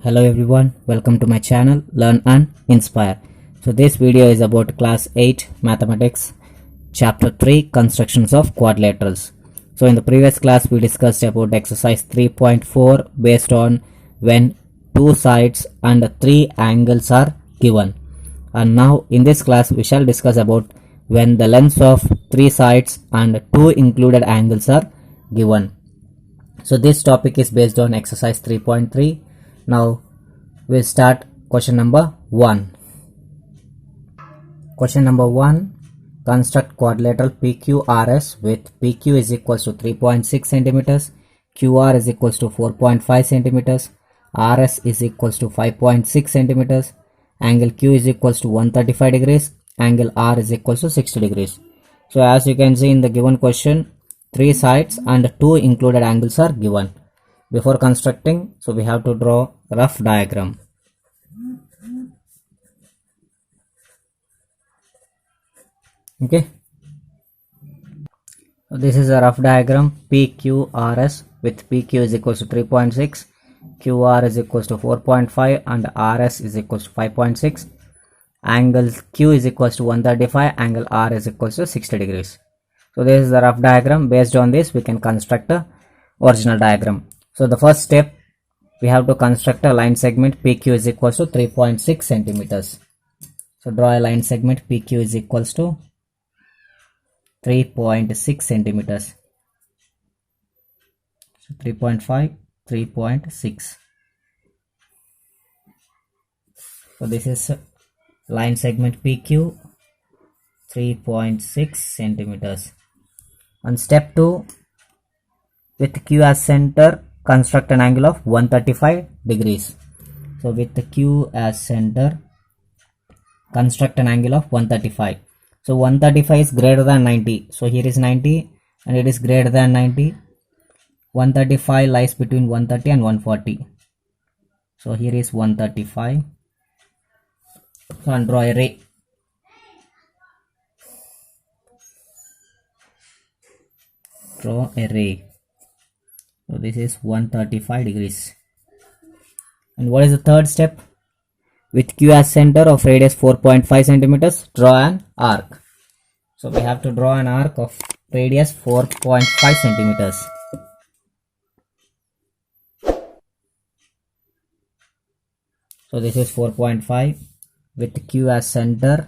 Hello everyone, welcome to my channel Learn and Inspire. So this video is about class 8 mathematics chapter 3 constructions of quadrilaterals. So in the previous class we discussed about exercise 3.4 based on when two sides and three angles are given. And now in this class we shall discuss about when the lengths of three sides and two included angles are given. So this topic is based on exercise 3.3. Now we'll start question number 1. Question number 1. Construct quadrilateral PQRS with PQ is equals to 3.6 centimeters, QR is equals to 4.5 centimeters, RS is equals to 5.6 centimeters, angle Q is equals to 135 degrees, angle R is equals to 60 degrees. So as you can see in the given question, three sides and two included angles are given. Before constructing, so we have to draw a rough diagram. Okay. So this is a rough diagram. PQRS with PQ is equals to 3.6, QR is equals to 4.5 and RS is equals to 5.6. Angle Q is equals to 135, angle R is equals to 60 degrees. So this is the rough diagram. Based on this, we can construct a original diagram. So the first step, we have to construct a line segment PQ is equals to 3.6 centimeters. So draw a line segment PQ is equals to 3.6 centimeters. So 3.5, 3.6. So this is line segment PQ 3.6 centimeters. On step 2, with Q as center, construct an angle of 135 degrees. So with the Q as center, construct an angle of 135. So 135 is greater than 90. So here is 90 and it is greater than 90. 135 lies between 130 and 140. So here is 135. So and draw a ray. Draw a ray. So this is 135 degrees. And what is the third step? With Q as center of radius 4.5 centimeters, draw an arc. So we have to draw an arc of radius 4.5 centimeters. So this is 4.5 with Q as center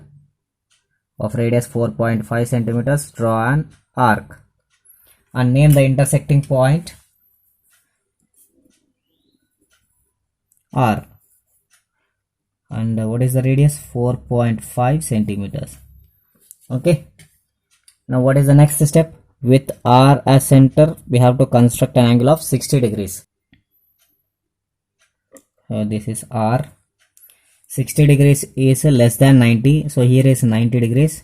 of radius 4.5 centimeters, draw an arc and name the intersecting point R. And what is the radius? 4.5 centimeters. Okay. Now what is the next step? With R as center, we have to construct an angle of 60 degrees. So this is R. 60 degrees is less than 90. So here is 90 degrees.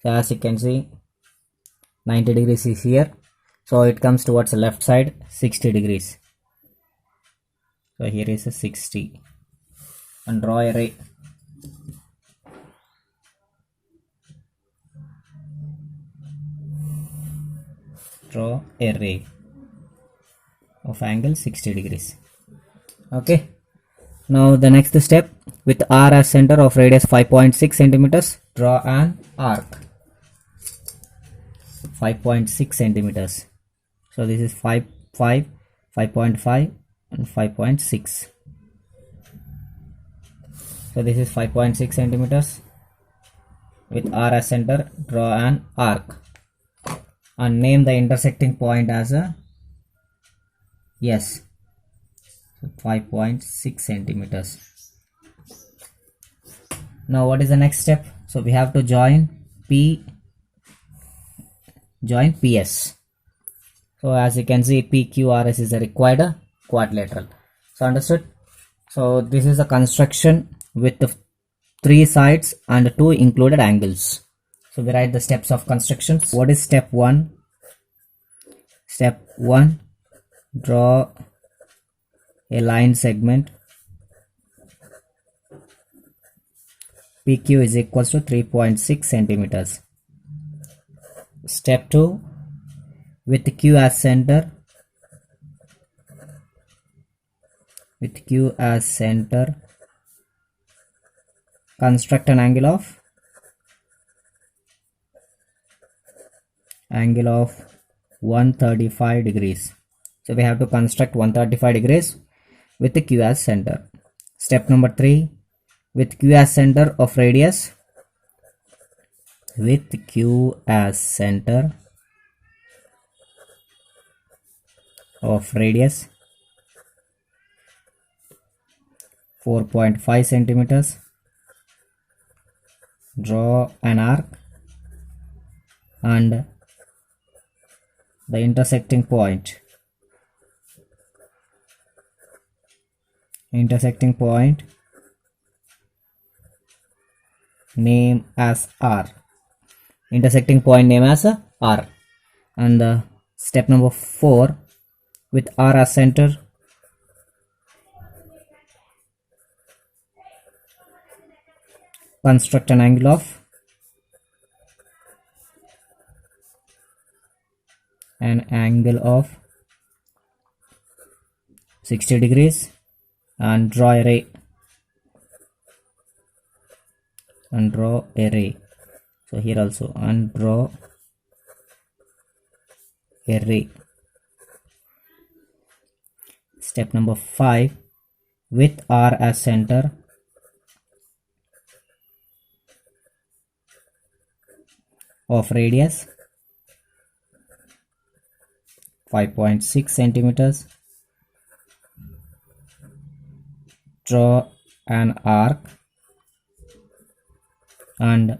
So as you can see, 90 degrees is here. So it comes towards the left side, 60 degrees. So here is a 60. And draw a ray. Draw a ray of angle 60 degrees. Okay. Now the next step, with R as center of radius 5.6 centimeters, draw an arc. 5.6 centimeters. So this is 5.5 and 5.6. So this is 5.6 centimeters. With R as center, draw an arc and name the intersecting point as a S. So 5.6 centimeters. Now what is the next step? So we have to join PS. So as you can see, PQRS is a required quadrilateral. So understood? So this is a construction with the three sides and two included angles. So we write the steps of construction. What is step 1? Step 1, draw a line segment PQ is equals to 3.6 centimeters. Step 2, with Q as center, with Q as center, construct an angle of 135 degrees. So we have to construct 135 degrees with the Q as center. Step number 3, with Q as center of radius, with Q as center of radius 4.5 centimeters, draw an arc and the intersecting point name as R. Intersecting point name as R. And step number 4, with R as center, construct an angle of 60 degrees and draw a ray. So here also and draw a ray. Step number 5, with R as center, of radius 5.6 centimeters, draw an arc and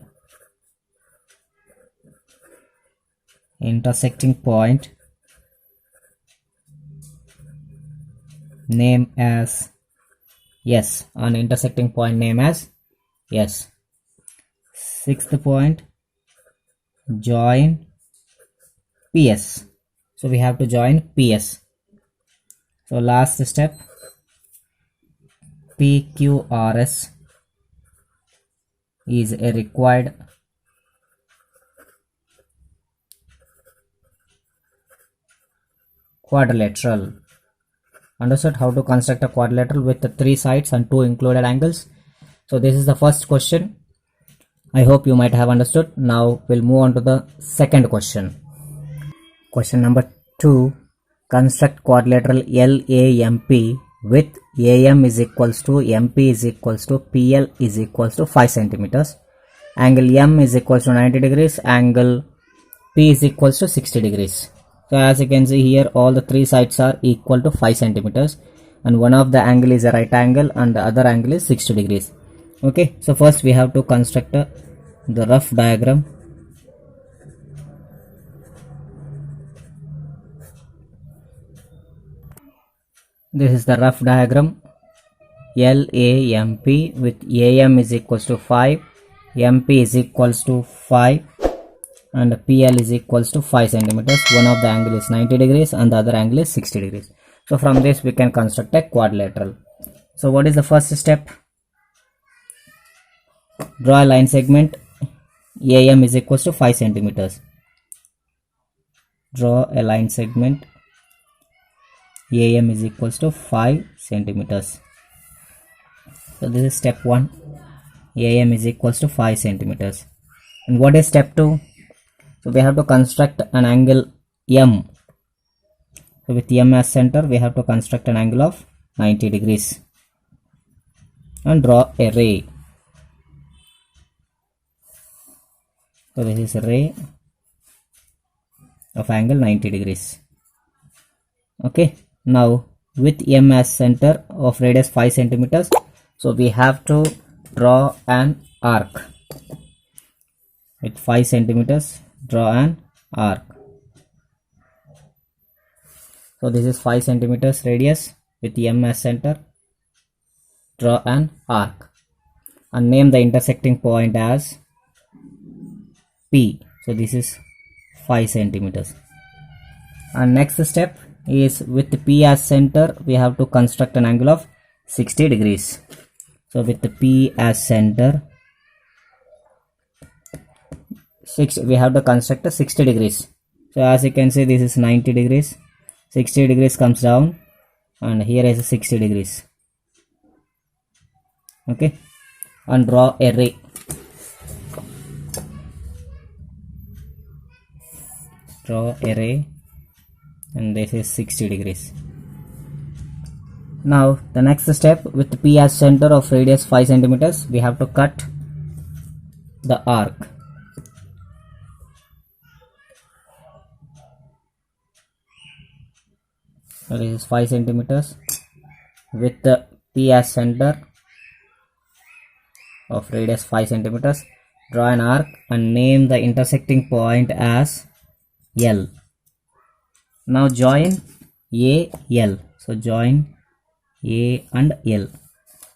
intersecting point name as S. On intersecting point name as S. Sixth point, join PS. So we have to join PS. So last step, PQRS is a required quadrilateral. Understood how to construct a quadrilateral with the 3 sides and 2 included angles? So this is the first question. I hope you might have understood. Now we'll move on to the second question. Question number 2. Construct quadrilateral LAMP with AM is equals to MP is equals to PL is equals to 5 centimeters. Angle M is equals to 90 degrees. Angle P is equals to 60 degrees. So as you can see here, all the 3 sides are equal to 5 centimeters and one of the angle is a right angle and the other angle is 60 degrees. Okay, so first we have to construct the rough diagram. This is the rough diagram. LAMP with AM is equals to 5, MP is equals to 5 and PL is equals to 5 centimeters. One of the angle is 90 degrees and the other angle is 60 degrees. So from this we can construct a quadrilateral. So what is the first step? Draw a line segment. AM is equals to 5 centimeters. Draw a line segment. AM is equals to 5 centimeters. So this is step 1. AM is equals to 5 centimeters. And what is step 2? So we have to construct an angle M. So with M as center, we have to construct an angle of 90 degrees and draw a ray. So this is a ray of angle 90 degrees. Okay, now with M as center of radius 5 centimeters, so we have to draw an arc. With 5 centimeters, draw an arc. So this is 5 centimeters radius with M as center. Draw an arc and name the intersecting point as P. So this is 5 centimeters. And next step is with P as center, we have to construct an angle of 60 degrees. So with the P as center, we have to construct a 60 degrees. So as you can see, this is 90 degrees. 60 degrees comes down and here is 60 degrees. Okay, and draw a ray. Draw a ray, and this is 60 degrees. Now the next step, with P as center of radius 5 centimeters, we have to cut the arc. So this is 5 centimeters. With the P as center of radius 5 centimeters, draw an arc and name the intersecting point as L. Now join A, L. So join A and L.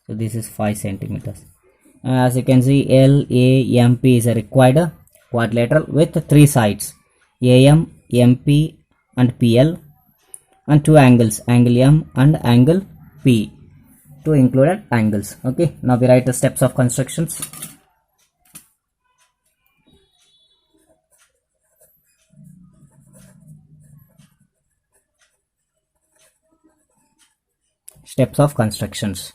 So this is 5 centimeters. As you can see, LAMP is a required quadrilateral with 3 sides, AM, MP and PL, and 2 angles, angle M and angle P, 2 included angles. Okay, now we write the steps of constructions. Steps of constructions.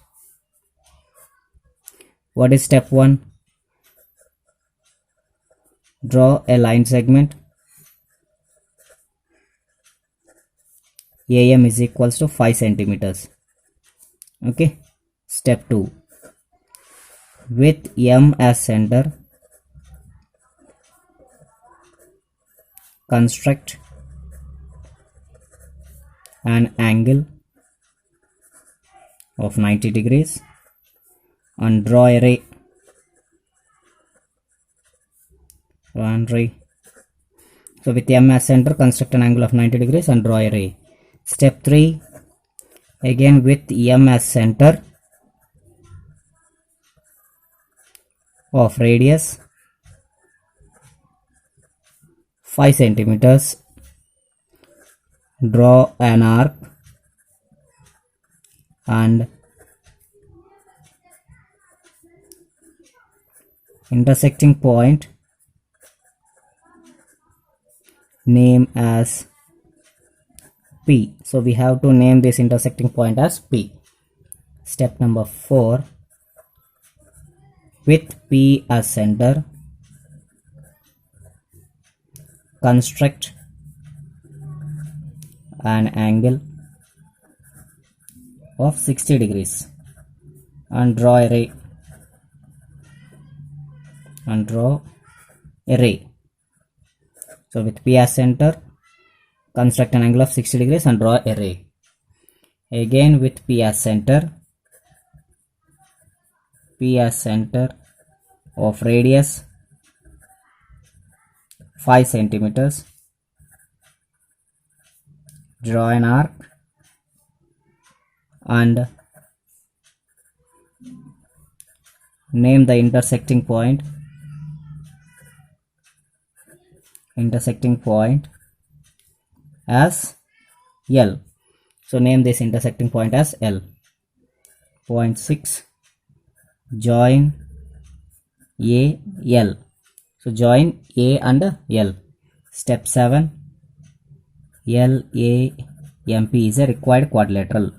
What is step 1? Draw a line segment. AM is equals to 5 centimeters. Okay. Step 2. With M as center, construct an angle of 90 degrees and draw a ray. So with M as center, construct an angle of 90 degrees and draw a ray. Step 3, again with M as center of radius 5 centimeters, draw an arc and intersecting point name as P. So we have to name this intersecting point as P. Step number 4, with P as center, construct an angle of 60 degrees and draw a ray. So with P as center, construct an angle of 60 degrees and draw a ray. Again with P as center of radius 5 centimeters, draw an arc and name the intersecting point as L. So name this intersecting point as L. Point 6, join A, L. So join A and L. Step 7, LAMP is a required quadrilateral.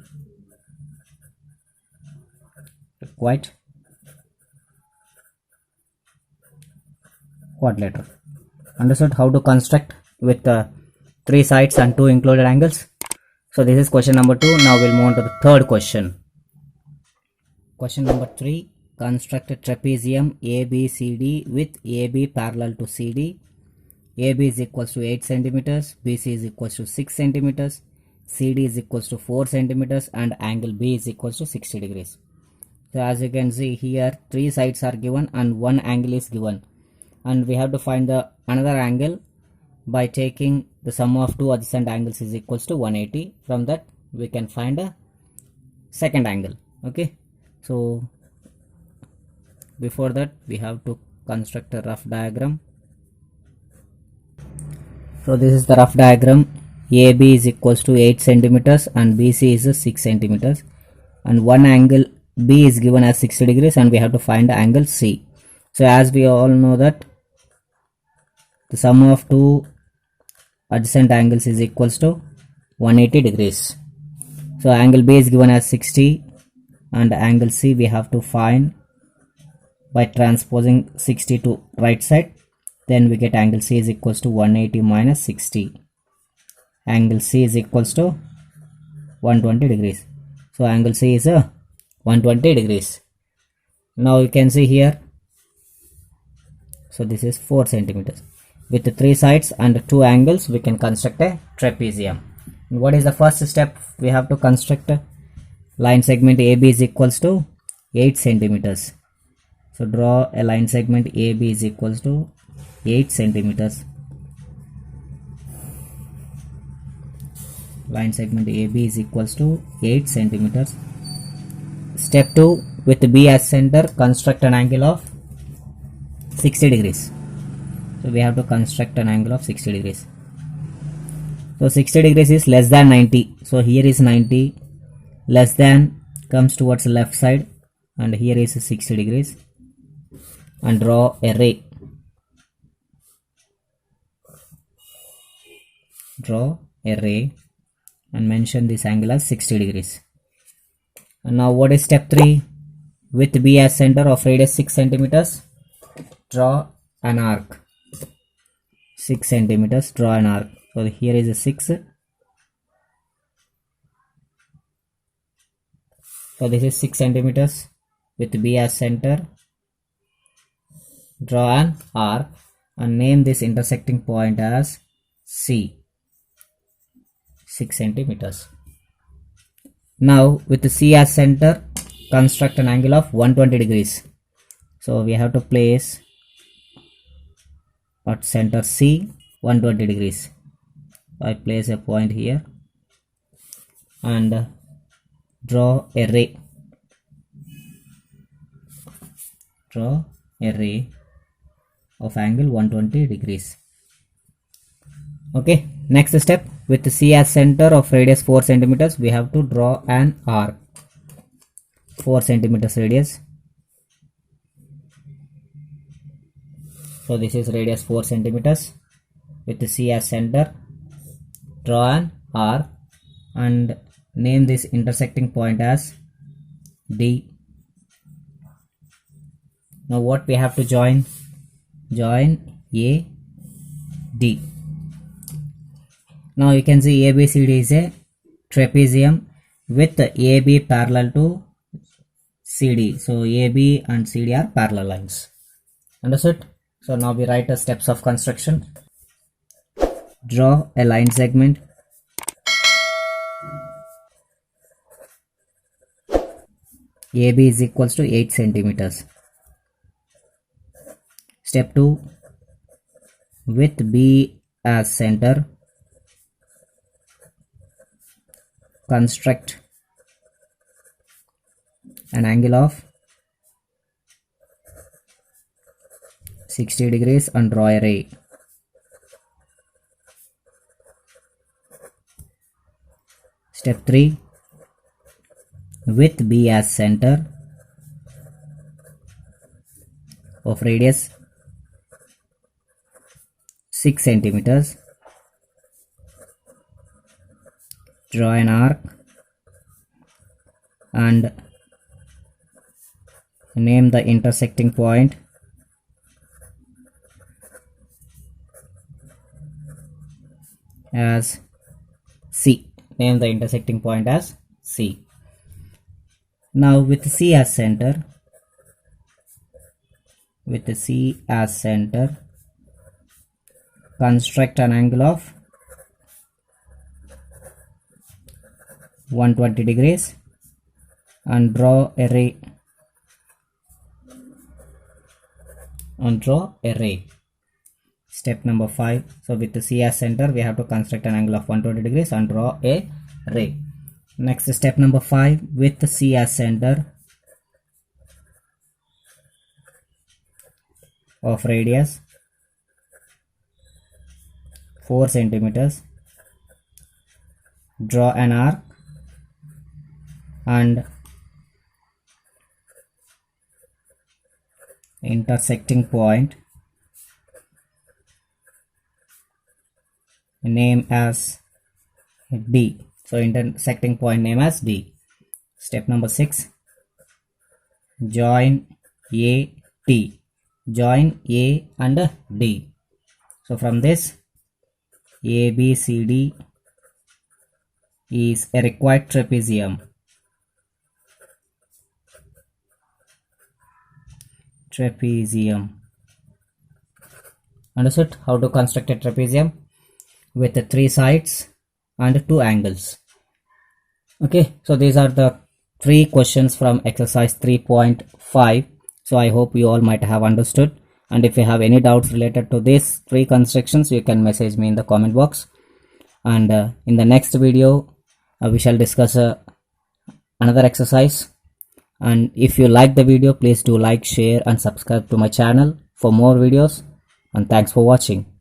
Understood how to construct with 3 sides and 2 included angles? So this is question number 2. Now we'll move on to the third question. Question number 3. Construct a trapezium ABCD with AB parallel to CD. AB is equals to 8 centimeters, BC is equals to 6 centimeters, CD is equals to 4 centimeters, and angle B is equals to 60 degrees. So as you can see here, 3 sides are given and 1 angle is given, and we have to find the another angle by taking the sum of 2 adjacent angles is equals to 180. From that we can find a second angle. Okay, so before that we have to construct a rough diagram. So this is the rough diagram. AB is equals to 8 centimeters and BC is 6 centimeters, and one angle B is given as 60 degrees, and we have to find the angle C. So as we all know that the sum of 2 adjacent angles is equals to 180 degrees. So angle B is given as 60 and angle C we have to find by transposing 60 to right side. Then we get angle C is equals to 180 minus 60. Angle C is equals to 120 degrees. So angle C is 120 degrees. Now you can see here. So this is 4 centimeters. With the 3 sides and 2 angles, we can construct a trapezium. And what is the first step? We have to construct a line segment AB is equals to 8 centimeters. So draw a line segment AB is equals to 8 centimeters. Line segment AB is equals to 8 centimeters. Step 2, with B as center, construct an angle of 60 degrees. So we have to construct an angle of 60 degrees. So 60 degrees is less than 90. So here is 90, less than comes towards the left side, and here is 60 degrees. And draw a ray. Draw a ray and mention this angle as 60 degrees. And now what is step 3? With B as center of radius 6 centimeters, draw an arc. 6 centimeters, draw an arc. So here is a 6. So this is 6 centimeters. With B as center, draw an arc and name this intersecting point as C. 6 centimeters. Now with the C as center, construct an angle of 120 degrees. So we have to place at center C 120 degrees. I place a point here and draw a ray. Draw a ray of angle 120 degrees. Okay, next step, with the C as center of radius 4 centimeters, we have to draw an arc. 4 centimeters radius. So this is radius 4 centimeters. With the C as center, draw an arc and name this intersecting point as D. Now what we have to join? Join A, D. Now you can see ABCD is a trapezium with AB parallel to CD. So AB and CD are parallel lines. Understood? So now we write the steps of construction. Draw a line segment. AB is equals to 8 centimeters. Step 2, with B as center, construct an angle of 60 degrees and draw a ray. Step 3, with B as center of radius 6 centimeters, draw an arc and name the intersecting point as C. Name the intersecting point as C. Now with C as center, construct an angle of 120 degrees and draw a ray. Step number 5. So with the C as center, we have to construct an angle of 120 degrees and draw a ray. Next, step number 5, with the C as center of radius 4 centimeters, draw an arc and intersecting point name as D. So intersecting point name as D. Step number 6, join A, T. Join A and D. So from this, A, B, C, D is a required trapezium. Understood how to construct a trapezium with the 3 sides and 2 angles. Okay, so these are the 3 questions from exercise 3.5. So I hope you all might have understood, and if you have any doubts related to these 3 constructions, you can message me in the comment box. And in the next video we shall discuss another exercise. And if you like the video, please do like, share and subscribe to my channel for more videos, and thanks for watching.